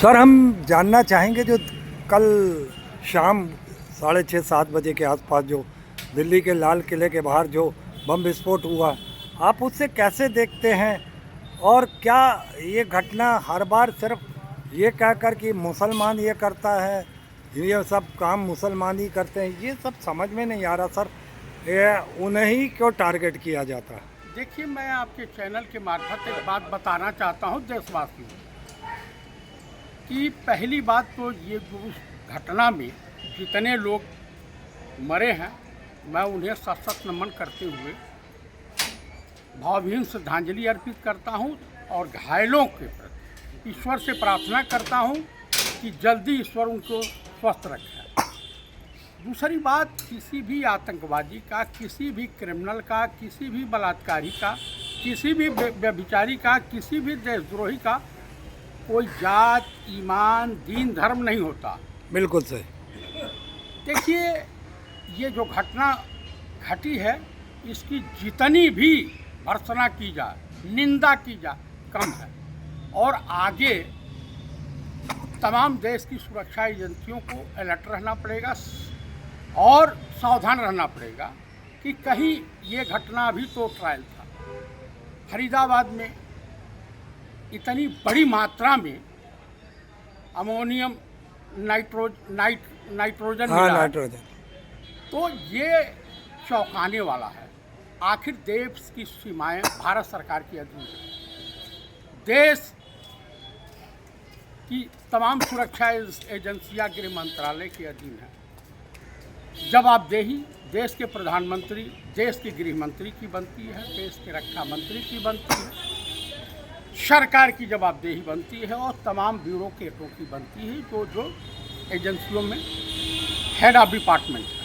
Sir, हम जानना चाहेंगे जो कल शाम 6:30-7 बजे के आसपास जो दिल्ली के लाल किले के बाहर जो बम विस्फोट हुआ, आप उससे कैसे देखते हैं? और क्या ये घटना हर बार सिर्फ ये कहकर कि मुसलमान ये करता है, ये सब काम मुसलमान ही करते हैं, ये सब समझ में नहीं आ रहा सर। ये उन्हें ही क्यों टारगेट किया जाता है? देखिए, मैं आपके चैनल के मार्फत एक बात बताना चाहता हूं देशवासियों कि पहली बात तो ये उस घटना में जितने लोग मरे हैं, मैं उन्हें सशक्त नमन करते हुए भावभीनी श्रद्धांजलि अर्पित करता हूं और घायलों के प्रति ईश्वर से प्रार्थना करता हूं कि जल्दी ईश्वर उनको स्वस्थ रखे। दूसरी बात, किसी भी आतंकवादी का, किसी भी क्रिमिनल का, किसी भी बलात्कारी का, किसी भी व्यभिचारी का, किसी भी देशद्रोही का कोई जात, ईमान, दीन, धर्म नहीं होता। बिल्कुल सही। देखिए, ये जो घटना घटी है, इसकी जितनी भी भर्त्सना की जाए, निंदा की जाए, कम है। और आगे तमाम देश की सुरक्षा एजेंसियों को अलर्ट रहना पड़ेगा और सावधान रहना पड़ेगा कि कहीं ये घटना भी तो ट्रायल था। फरीदाबाद में इतनी बड़ी मात्रा में अमोनियम नाइट्रोजन मिला, तो ये चौंकाने वाला है। आखिर देश की सीमाएं भारत सरकार की अधीन है। देश की तमाम सुरक्षा एजेंसियां गृह मंत्रालय के अधीन है। जवाबदेही देश के प्रधानमंत्री, देश के गृह मंत्री की बनती है, देश के रक्षा मंत्री की बनती है, सरकार की जवाबदेही बनती है और तमाम ब्यूरोक्रेटों की बनती है जो एजेंसियों में हेड ऑफ डिपार्टमेंट है।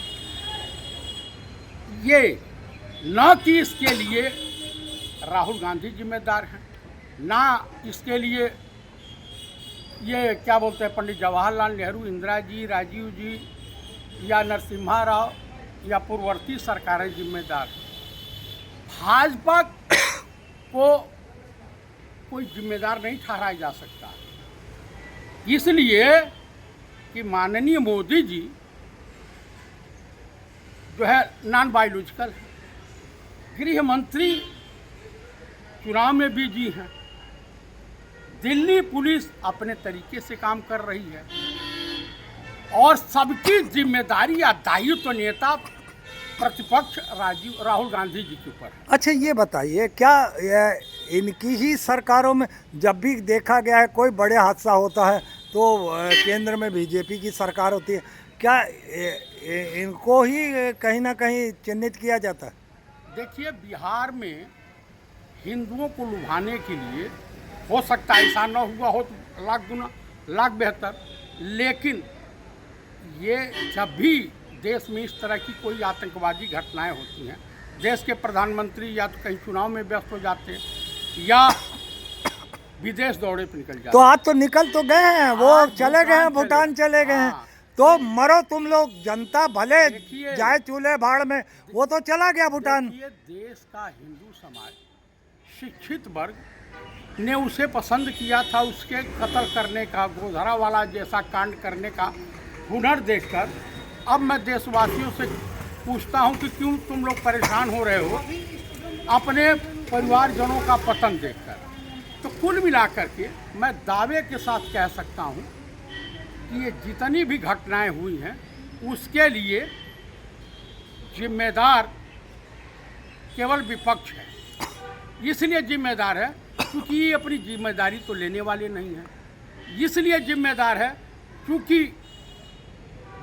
ये न कि इसके लिए राहुल गांधी जिम्मेदार हैं, ना इसके लिए ये क्या बोलते हैं पंडित जवाहरलाल नेहरू, इंदिरा जी, राजीव जी या नरसिम्हा राव या पूर्ववर्ती सरकारें जिम्मेदार हैं। भाजपा को कोई जिम्मेदार नहीं ठहराया जा सकता, इसलिए कि माननीय मोदी जी जो है नॉन बायोलॉजिकल है। गृह मंत्री चुनाव में बिजी हैं। दिल्ली पुलिस अपने तरीके से काम कर रही है और सबकी जिम्मेदारी या दायित्व तो नेता प्रतिपक्ष राहुल गांधी जी के ऊपर है। अच्छा, ये बताइए, क्या इनकी ही सरकारों में जब भी देखा गया है कोई बड़े हादसा होता है तो केंद्र में बीजेपी की सरकार होती है, क्या इनको ही कहीं ना कहीं चिन्हित किया जाता है? देखिए, बिहार में हिंदुओं को लुभाने के लिए हो सकता है ऐसा न हुआ हो तो लाख गुना लाख बेहतर, लेकिन ये जब भी देश में इस तरह की कोई आतंकवादी घटनाएं होती हैं, देश के प्रधानमंत्री या तो कहीं चुनाव में व्यस्त हो जाते हैं या विदेश दौरे पर निकल जाते। तो आज तो निकल तो गए हैं, वो चले गए हैं, भूटान चले गए हैं। तो मरो तुम लोग, जनता भले जाए चूल्हे भाड़ में, वो तो चला गया भूटान। देश का हिंदू समाज, शिक्षित वर्ग ने उसे पसंद किया था, उसके कत्ल करने का, गोधरा वाला जैसा कांड करने का हुनर देखकर। अब मैं देशवासियों से पूछता हूं कि क्यों तुम लोग परेशान हो रहे हो अपने परिवारजनों का पतन देखकर? तो कुल मिलाकर के मैं दावे के साथ कह सकता हूं कि ये जितनी भी घटनाएं हुई हैं उसके लिए जिम्मेदार केवल विपक्ष है। इसलिए जिम्मेदार है क्योंकि ये अपनी जिम्मेदारी तो लेने वाले नहीं हैं। इसलिए जिम्मेदार है क्योंकि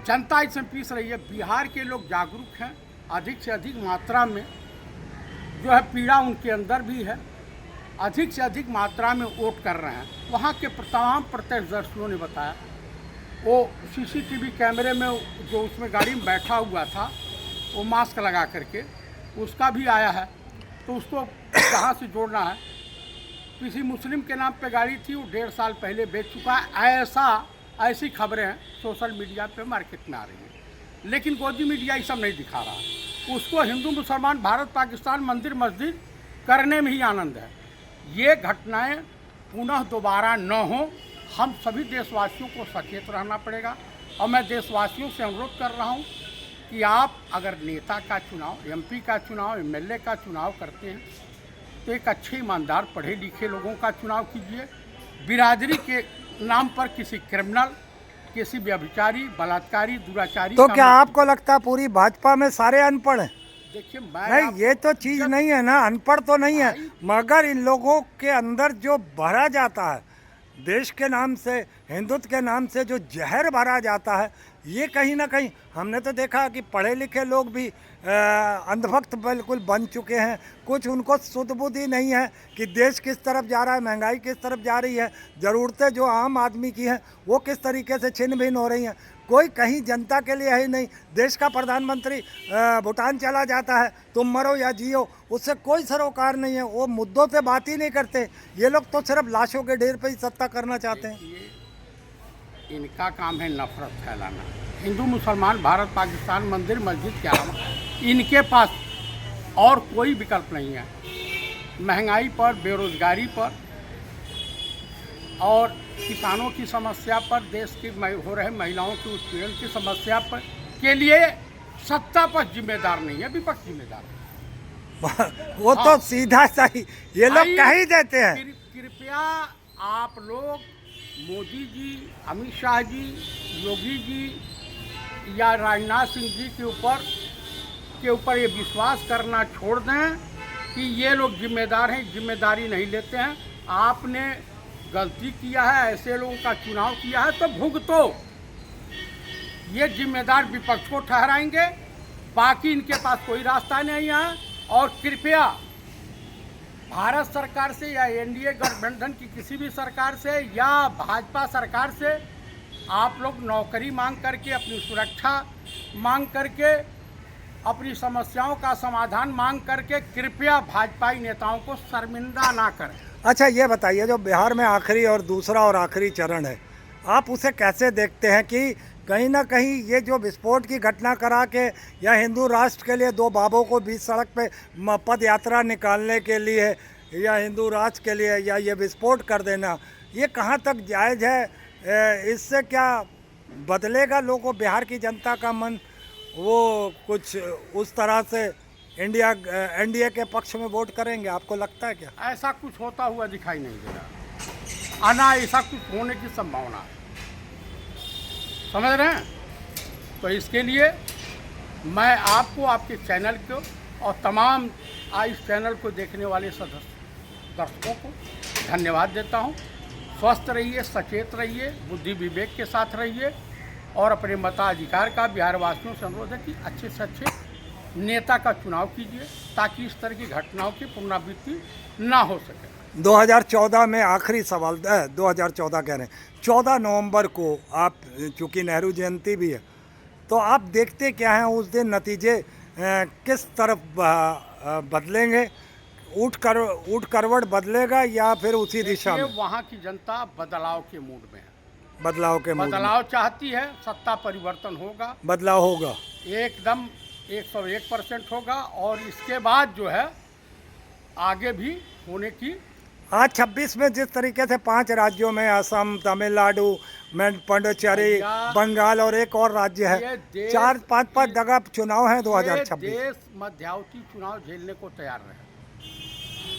जनता इसमें पीस रही है। बिहार के लोग जागरूक हैं, अधिक से अधिक मात्रा में जो है पीड़ा उनके अंदर भी है, अधिक से अधिक मात्रा में वोट कर रहे हैं। वहाँ के तमाम प्रत्यक्षदर्शियों ने बताया, वो सीसीटीवी कैमरे में जो उसमें गाड़ी में बैठा हुआ था वो मास्क लगा करके, उसका भी आया है। तो उसको कहाँ से जोड़ना है? किसी मुस्लिम के नाम पे गाड़ी थी, वो 1.5 साल पहले बेच चुका है। ऐसी खबरें हैं सोशल मीडिया पे मार्केट में आ रही है, लेकिन गोदी मीडिया ये सब नहीं दिखा रहा। उसको हिंदू मुसलमान, भारत पाकिस्तान, मंदिर मस्जिद करने में ही आनंद है। ये घटनाएं पुनः दोबारा न हो, हम सभी देशवासियों को सचेत रहना पड़ेगा। और मैं देशवासियों से अनुरोध कर रहा हूँ कि आप अगर नेता का चुनाव, एमपी का चुनाव, एमएलए का चुनाव करते हैं तो एक अच्छे ईमानदार पढ़े लिखे लोगों का चुनाव कीजिए। बिरादरी के नाम पर किसी क्रिमिनल, किसी व्यभिचारी, बलात्कारी, दुराचारी तो का क्या आपको लगता है पूरी भाजपा में सारे अनपढ़ हैं? देखिए नहीं, ये तो चीज नहीं है ना, अनपढ़ तो नहीं है, मगर इन लोगों के अंदर जो भरा जाता है देश के नाम से, हिंदुत्व के नाम से जो जहर भरा जाता है, ये कहीं ना कहीं हमने तो देखा कि पढ़े लिखे लोग भी अंधभक्त बिल्कुल बन चुके हैं। कुछ उनको शुद्ध बुद्धि नहीं है कि देश किस तरफ जा रहा है, महंगाई किस तरफ जा रही है, ज़रूरतें जो आम आदमी की हैं वो किस तरीके से छिन्न भिन्न हो रही हैं। कोई कहीं जनता के लिए है ही नहीं। देश का प्रधानमंत्री भूटान चला जाता है, तुम मरो या जियो, उससे कोई सरोकार नहीं है। वो मुद्दों पे बात ही नहीं करते। ये लोग तो सिर्फ लाशों के ढेर पे ही सत्ता करना चाहते हैं। इनका काम है नफरत फैलाना। हिंदू मुसलमान, भारत पाकिस्तान, मंदिर मस्जिद के अलावा इनके पास और कोई विकल्प नहीं है। महंगाई पर, बेरोजगारी पर और किसानों की समस्या पर, देश की हो रहे महिलाओं की उत्पीड़न की समस्या पर के लिए सत्ता पक्ष जिम्मेदार नहीं है, विपक्ष जिम्मेदार है। वो तो सीधा सही ये लोग कह ही देते हैं। कृपया आप लोग मोदी जी, अमित शाह जी, योगी जी या राजनाथ सिंह जी के ऊपर ये विश्वास करना छोड़ दें कि ये लोग जिम्मेदार हैं, जिम्मेदारी नहीं लेते हैं। आपने गलती किया है, ऐसे लोगों का चुनाव किया है तो भुगतो। ये जिम्मेदार विपक्ष को ठहराएंगे, बाकी इनके पास कोई रास्ता नहीं है। और कृपया भारत सरकार से या एनडीए गठबंधन की किसी भी सरकार से या भाजपा सरकार से आप लोग नौकरी मांग करके, अपनी सुरक्षा मांग करके, अपनी समस्याओं का समाधान मांग करके कृपया भाजपाई नेताओं को शर्मिंदा ना करें। अच्छा, ये बताइए, जो बिहार में आखिरी और दूसरा और आखिरी चरण है, आप उसे कैसे देखते हैं कि कहीं ना कहीं ये जो विस्फोट की घटना करा के या हिंदू राष्ट्र के लिए दो बाबों को बीच सड़क पे पद यात्रा निकालने के लिए या हिंदू राष्ट्र के लिए या ये विस्फोट कर देना, ये कहाँ तक जायज़ है? इससे क्या बदलेगा लोगों, बिहार की जनता का मन, वो कुछ उस तरह से एनडीए के पक्ष में वोट करेंगे? आपको लगता है क्या? ऐसा कुछ होता हुआ दिखाई नहीं दे रहा, आना ऐसा कुछ होने की संभावना है, समझ रहे हैं? तो इसके लिए मैं आपको, आपके चैनल को और तमाम इस चैनल को देखने वाले दर्शकों को धन्यवाद देता हूं। स्वस्थ रहिए, सचेत रहिए, बुद्धि विवेक के साथ रहिए और अपने मताधिकार का बिहार वासियों से अनुरोध है कि अच्छे से अच्छे नेता का चुनाव कीजिए ताकि इस तरह की घटनाओं की पुनरावृत्ति ना हो सके। 2014 में आखिरी सवाल, 2014 कह रहे हैं, 14 नवंबर को आप, चूँकि नेहरू जयंती भी है, तो आप देखते क्या हैं उस दिन नतीजे किस तरफ बदलेंगे? ऊट करवट बदलेगा या फिर उसी दिशा में? वहाँ की जनता बदलाव के मूड में है, बदलाव चाहती है, सत्ता परिवर्तन होगा, बदलाव होगा, एकदम 101% होगा। और इसके बाद जो है आगे भी होने की, आज 26 में जिस तरीके से 5 राज्यों में, असम, तमिलनाडु में, पुडुचेरी, बंगाल और एक और राज्य है, 4-5 जगह चुनाव है 2026। देश मध्यावधि चुनाव झेलने को तैयार रहे,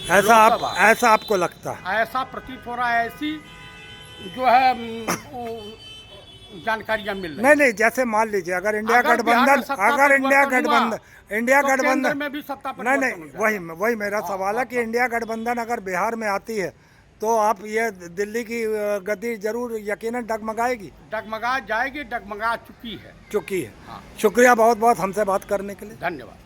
ऐसा आपको लगता है? ऐसा प्रतीत हो रहा है, ऐसी जो है जानकारियां मिल रही। नहीं, जैसे मान लीजिए अगर इंडिया गठबंधन में भी सत्ता नहीं, वही मेरा सवाल है कि इंडिया गठबंधन अगर बिहार में आती है तो आप ये दिल्ली की गद्दी जरूर यकीनन डगमगाएगी? डगमगा जाएगी, डगमगा चुकी है। हाँ। शुक्रिया बहुत बहुत हमसे बात करने के लिए। धन्यवाद।